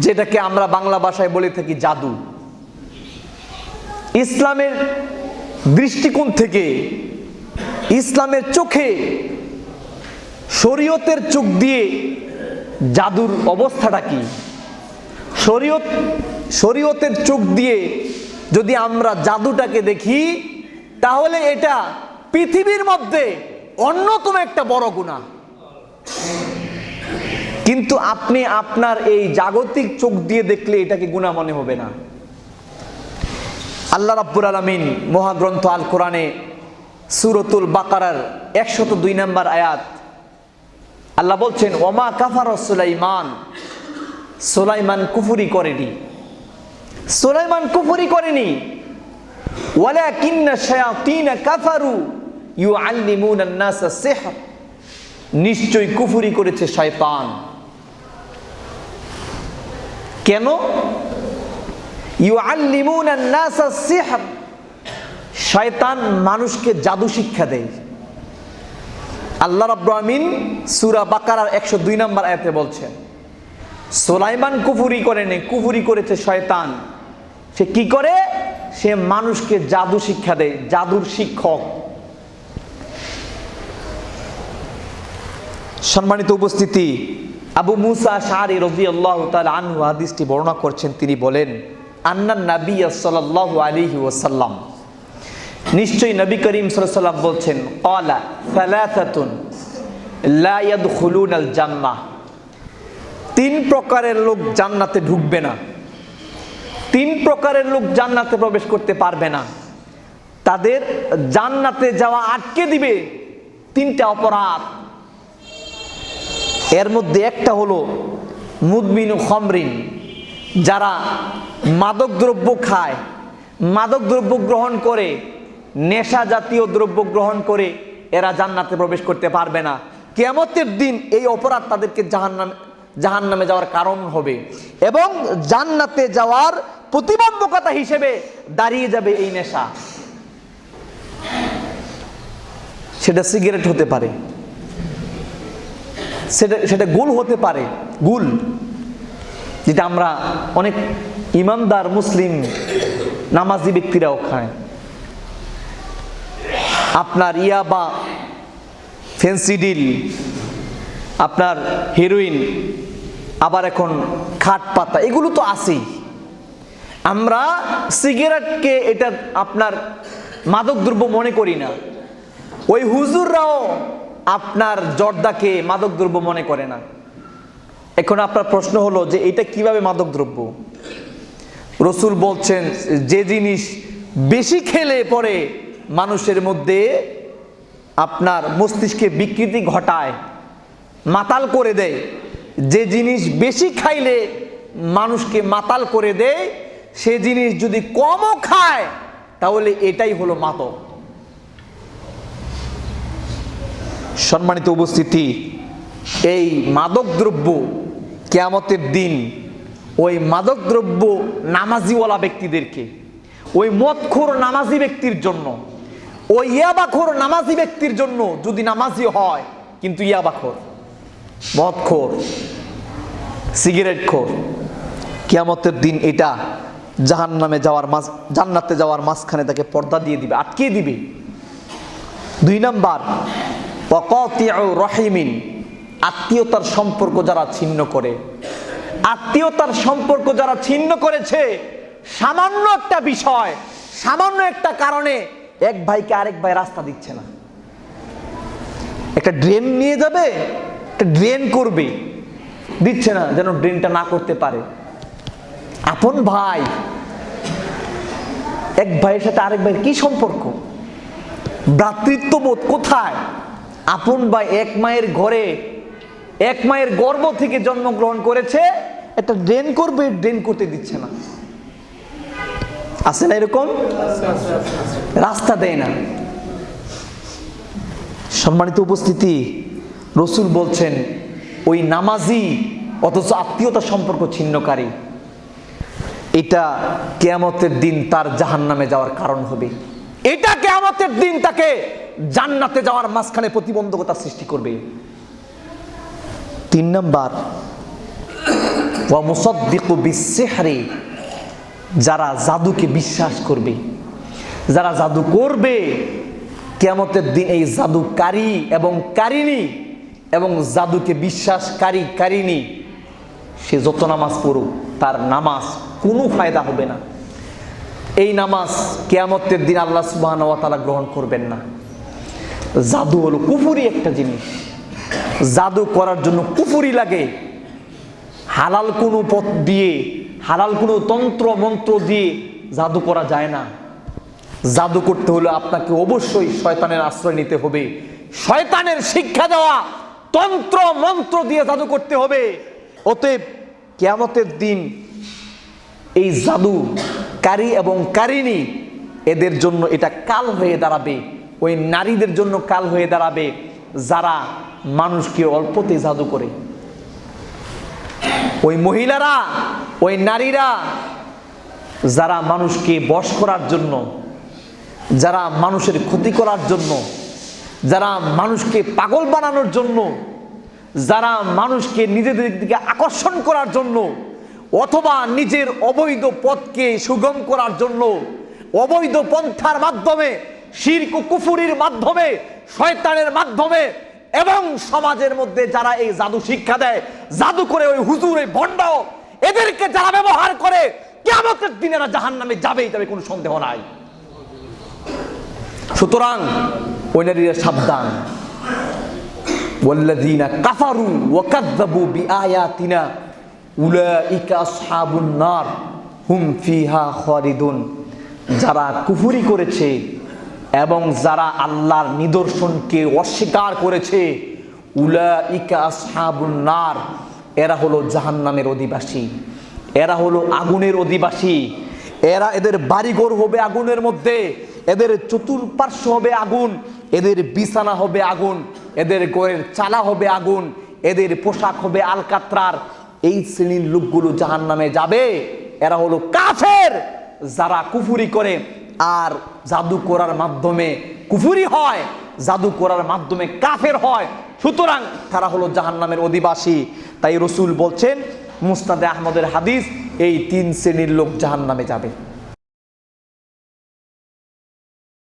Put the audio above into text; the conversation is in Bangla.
যেটাকে আমরা বাংলা ভাষায় বলে থাকি জাদু। ইসলামের দৃষ্টিকোণ থেকে, ইসলামের চোখে, শরীয়তের চোখ দিয়ে জাদুর অবস্থাটা কি? শরীয়তের চোখ দিয়ে যদি আমরা জাদুটাকে দেখি, তাহলে এটা পৃথিবীর মধ্যে অন্যতম একটা বড় গুনাহ। কিন্তু আপনি আপনার এই জাগতিক চোখ দিয়ে দেখলে এটাকে গুনাহ মনে হবে না। আল্লাহ রাব্বুল আলামিন মহাগ্রন্থ আল কোরআনে সূরাতুল বাকারার 102 নম্বর আয়াত আল্লাহ বলছেন, ওমা কাফার সুলাইমান, সুলাইমান কুফরি করেনি, সুলাইমান কুফরি করেনি, ওয়ালাকিন্না শায়াতিন কাফারু ইউআল্লিমুনা আন-নাস আস-সিহর, নিশ্চয়ই কুফরি করেছে শয়তান। কেন? ইউআল্লিমুনা আন-নাস আস-সিহর, শয়তান মানুষকে জাদু শিক্ষা দেয়। আল্লাহ রাব্বুল আলামিন সূরা বাকারার 102 নম্বর আয়াতে বলছেন, সুলাইমান কুফরি করেনি, কুফরি করেছে শয়তান। সে কি করে? সে মানুষকে জাদু শিক্ষা দেয়, জাদুর শিক্ষক। সম্মানিত উপস্থিতি, আবু মুসা আশআরী রাদিয়াল্লাহু তাআলা আনহু হাদিসটি বর্ণনা করছেন। তিনি বলেন, আন্নান নবী সাল্লাল্লাহু আলাইহি ওয়াসাল্লাম, নিশ্চয়ই নবী করিম সাল্লাল্লাহু আলাইহি ওয়াসাল্লাম বলছেন, ক্বালা সালাসাতুন লা ইয়াদখুলুনাল জান্নাহ, তিন প্রকারের লোক জান্নাতে ঢুকবে না, তিন প্রকারের লোক জান্নাতে প্রবেশ করতে পারবে না। তাদের জান্নাতে যাওয়া আটকে দিবে তিনটা অপরাধ। এর মধ্যে একটা হলো মুদমিনু খামরিন, যারা মাদক দ্রব্য খায়, মাদক দ্রব্য গ্রহণ করে, নেশা জাতীয় দ্রব্য গ্রহণ করে, এরা জান্নাতে প্রবেশ করতে পারবে না। কিয়ামতের দিন এই অপরাধ তাদেরকে জাহান্নামে যাওয়ার কারণ হবে এবং জান্নাতে যাওয়ার প্রতিবন্ধকতা হিসেবে দাঁড়িয়ে যাবে এই নেশা। সেটা সিগারেট হতে পারে, সেটা গুল হতে পারে, গুল, যেটা আমরা অনেক ইমানদার মুসলিম নামাজি ব্যক্তিরাও খায়। আপনার ইয়াবা, ফেন্সিডিল, আপনার হেরোইন, আবার এখন খাট পাতা, এগুলো তো আছেই। আমরা সিগারেটকে এটা আপনার মাদক দ্রব্য মনে করি না। ওই হুজুররাও আপনার জর্দাকে মাদক দ্রব্য মনে করে না। এখন আপনার প্রশ্ন হলো যে এটা কিভাবে মাদক দ্রব্য? রাসূল বলছেন, যে জিনিস বেশি খেলে পরে মানুষের মধ্যে আপনার মস্তিষ্কে বিকৃতি ঘটায়, মাতাল করে দেয়, যে জিনিস বেশি খাইলে মানুষকে মাতাল করে দেয়, সে জিনিস যদি কমও খায় তাহলে এটাই হলো মাদক। সম্মানিত উপস্থিতি, এই মাদক দ্রব্য কিয়ামতের দিন ওই মাদক দ্রব্য নামাজিওয়ালা ব্যক্তিদেরকে, ওই মদখোর নামাজি ব্যক্তির জন্য, ওই ইয়াবাখোর নামাজি ব্যক্তির জন্য, যদি নামাজি হয় কিন্তু ইয়াবাখোর, মদখোর, সিগারেটখোর, কিয়ামতের দিন এটা জান্নাতে যাওয়ার মাঝখানে তাকে পর্দা দিয়ে দিবে, আটকে দিবে। 2 নাম্বার, ওয়াকাতিউ রহিমিন, আত্মীয়তার সম্পর্ক যারা ছিন্ন করে, আত্মীয়তার সম্পর্ক যারা ছিন্ন করেছে, সামান্য একটা বিষয়, সামান্য একটা কারণে এক ভাইকে আরেক ভাই রাস্তা দিচ্ছে না, একটা ড্রেন নিয়ে যাবে, একটা ড্রেন করবে, দিচ্ছে না, যেন ড্রেনটা না করতে পারে। আপন ভাই, এক ভাইয়ের সাথে আরেক ভাইয়ের কি সম্পর্ক? ভ্রাতৃত্ববোধ কোথায়? আপন ভাই এক মায়ের ঘরে, এক মায়ের গর্ভ থেকে জন্মগ্রহণ করেছে, একটা ড্রেন করবে, ড্রেন করতে দিচ্ছে না। আছে না এরকম? রাস্তা দেয় না। সম্মানিত উপস্থিতি, রাসূল বলছেন, ওই নামাজি অথচ আত্মীয়তা সম্পর্ক ছিন্নকারী, এটা কিয়ামতের দিন তার জাহান্নামে যাওয়ার কারণ হবে। এটা কিয়ামতের দিন তাকে জান্নাতে যাওয়ার মাঝখানে প্রতিবন্ধকতা সৃষ্টি করবে। 3 নাম্বার, ওয়া মুসাদ্দিকু বিস-সিহরি, যারা জাদুকে বিশ্বাস করবে, যারা জাদু করবে, কিয়ামতের দিন এই জাদুকারী এবং কারিনী এবং জাদুকে বিশ্বাসকারী কারিনী সে যত নামাজ পড়ুক তার নামাজ কোনো ফায়দা হবে না। এই নামাজ কিয়ামতের দিন আল্লাহ সুবহানাহু ওয়া তাআলা গ্রহণ করবেন না। জাদু হলো কুফরি একটা জিনিস, জাদু করার জন্য কুফরি লাগে। হালাল কোনো পথ দিয়ে, হালাল কোনো তন্ত্র মন্ত্র দিয়ে জাদু করা যায় না। জাদু করতে হলে আপনাকে অবশ্যই শয়তানের আশ্রয় নিতে হবে, শয়তানের শিক্ষা দেওয়া তন্ত্র মন্ত্র দিয়ে জাদু করতে হবে। অতএব কিয়ামতের দিন এই জাদুকারী এবং কারিনী এদের জন্য এটা কাল হয়ে দাঁড়াবে, ওই নারীদের জন্য কাল হয়ে দাঁড়াবে যারা মানুষকে অল্পতে জাদু করে। ওই মহিলারা, ওই নারীরা যারা মানুষকে বশ করার জন্য, যারা মানুষের ক্ষতি করার জন্য, যারা মানুষকে পাগল বানানোর জন্য, যারা মানুষকে নিজেদের দিকে আকর্ষণ করার জন্য অথবা নিজের অবৈধ পথকে সুগম করার জন্য অবৈধ পন্থার মাধ্যমে, শিরক ও কুফরির মাধ্যমে, শয়তানের মাধ্যমে এবং সমাজের মধ্যে যারা এই জাদু শিক্ষা দেয়, জাদু করে ওই হুজুর, ওই ভণ্ড, এদেরকে যারা ব্যবহার করে কিয়ামতের দিনে এরা জাহান্নামে যাবেই, তবে কোনো সন্দেহ নাই। সুতরাং ওই নারীরা সাবধান। ওয়াল্লাযীনা কাফারু ওয়া কাযযাবু বিআয়াতিনা উলাইকা আসহাবুন নার হুম ফিহা খালিদুন। যারা কুফরি করেছে এবং যারা আল্লাহর নিদর্শনকে অস্বীকার করেছে, উলাইকা আসহাবুন নার, এরা হলো জাহান্নামের অধিবাসী, এরা হলো আগুনের অধিবাসী। এদের বাড়িঘর হবে আগুনের মধ্যে, এদের চতুর্পার্শ্ব হবে আগুন, এদের বিছানা হবে আগুন, এদের ঘরের চালা হবে আগুন, এদের পোশাক হবে আলকাত্রার। এই শ্রেণীর লোকগুলো জাহান্নামে যাবে। এরা হলো কাফের, যারা কুফরি করে আর জাদু করার মাধ্যমে কুফরি হয়, জাদু করার মাধ্যমে কাফের হয়। সুতরাং তারা হলো জাহান্নামের অধিবাসী। তাই রসুল বলছেন, মুসনাদে আহমদের হাদিস, এই তিন শ্রেণীর লোক জাহান্নামে যাবে।